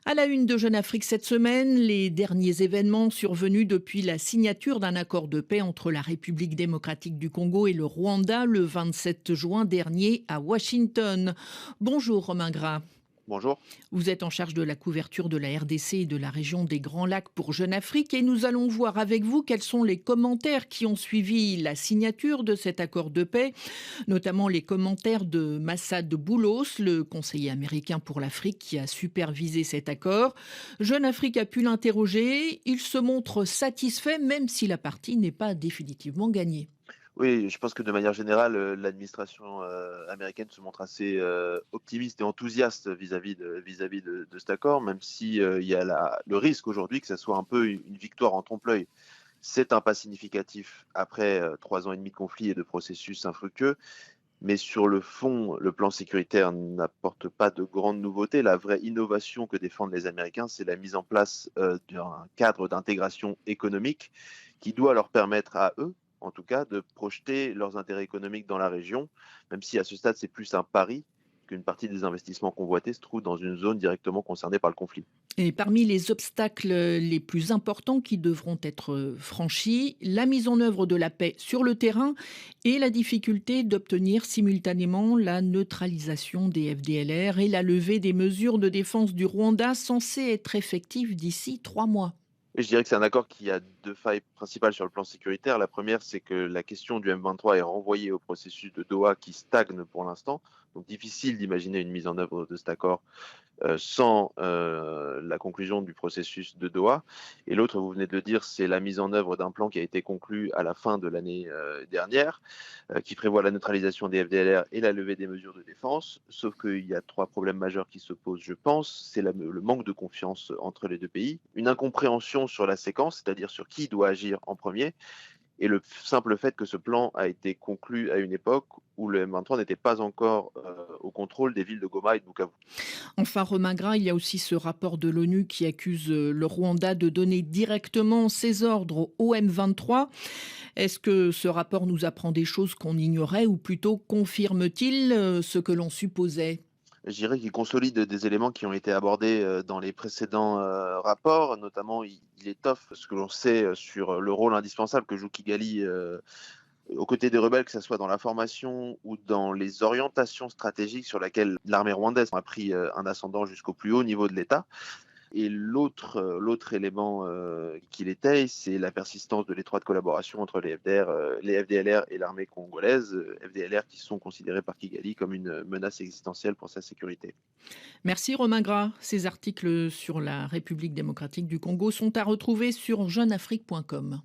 À la une de Jeune Afrique cette semaine, les derniers événements survenus depuis la signature d'un accord de paix entre la République démocratique du Congo et le Rwanda le 27 juin dernier à Washington. Bonjour Romain Gras. Bonjour. Vous êtes en charge de la couverture de la RDC et de la région des Grands Lacs pour Jeune Afrique et nous allons voir avec vous quels sont les commentaires qui ont suivi la signature de cet accord de paix, notamment les commentaires de Massad Boulos, le conseiller américain pour l'Afrique qui a supervisé cet accord. Jeune Afrique a pu l'interroger, il se montre satisfait même si la partie n'est pas définitivement gagnée. Oui, je pense que de manière générale, l'administration, américaine se montre assez, optimiste et enthousiaste vis-à-vis de cet accord, même si, il y a le risque aujourd'hui que ça soit un peu une victoire en trompe-l'œil. C'est un pas significatif après, 3 ans et demi de conflit et de processus infructueux, mais sur le fond, le plan sécuritaire n'apporte pas de grandes nouveautés. La vraie innovation que défendent les Américains, c'est la mise en place, d'un cadre d'intégration économique qui doit leur permettre à eux, en tout cas, de projeter leurs intérêts économiques dans la région, même si à ce stade, c'est plus un pari qu'une partie des investissements convoités se trouve dans une zone directement concernée par le conflit. Et parmi les obstacles les plus importants qui devront être franchis, la mise en œuvre de la paix sur le terrain et la difficulté d'obtenir simultanément la neutralisation des FDLR et la levée des mesures de défense du Rwanda censées être effectives d'ici 3 mois. Et je dirais que c'est un accord qui a 2 failles principales sur le plan sécuritaire. La première, c'est que la question du M23 est renvoyée au processus de Doha qui stagne pour l'instant. Donc difficile d'imaginer une mise en œuvre de cet accord sans la conclusion du processus de Doha. Et l'autre, vous venez de le dire, c'est la mise en œuvre d'un plan qui a été conclu à la fin de l'année dernière, qui prévoit la neutralisation des FDLR et la levée des mesures de défense. Sauf qu'il y a 3 problèmes majeurs qui se posent, je pense. C'est le manque de confiance entre les 2 pays, une incompréhension sur la séquence, c'est-à-dire sur qui doit agir en premier, et le simple fait que ce plan a été conclu à une époque où le M23 n'était pas encore au contrôle des villes de Goma et de Bukavu. Enfin, Romain Gras, il y a aussi ce rapport de l'ONU qui accuse le Rwanda de donner directement ses ordres au M23. Est-ce que ce rapport nous apprend des choses qu'on ignorait ou plutôt confirme-t-il ce que l'on supposait? Je dirais qu'il consolide des éléments qui ont été abordés, dans les précédents, rapports. Notamment, il étoffe ce que l'on sait, sur le rôle indispensable que joue Kigali, aux côtés des rebelles, que ça soit dans la formation ou dans les orientations stratégiques sur laquelle l'armée rwandaise a pris, un ascendant jusqu'au plus haut niveau de l'État. Et l'autre élément, qu'il étaye, c'est la persistance de l'étroite collaboration entre les FDLR et l'armée congolaise, FDLR qui sont considérés par Kigali comme une menace existentielle pour sa sécurité. Merci Romain Gras. Ces articles sur la République démocratique du Congo sont à retrouver sur jeuneafrique.com.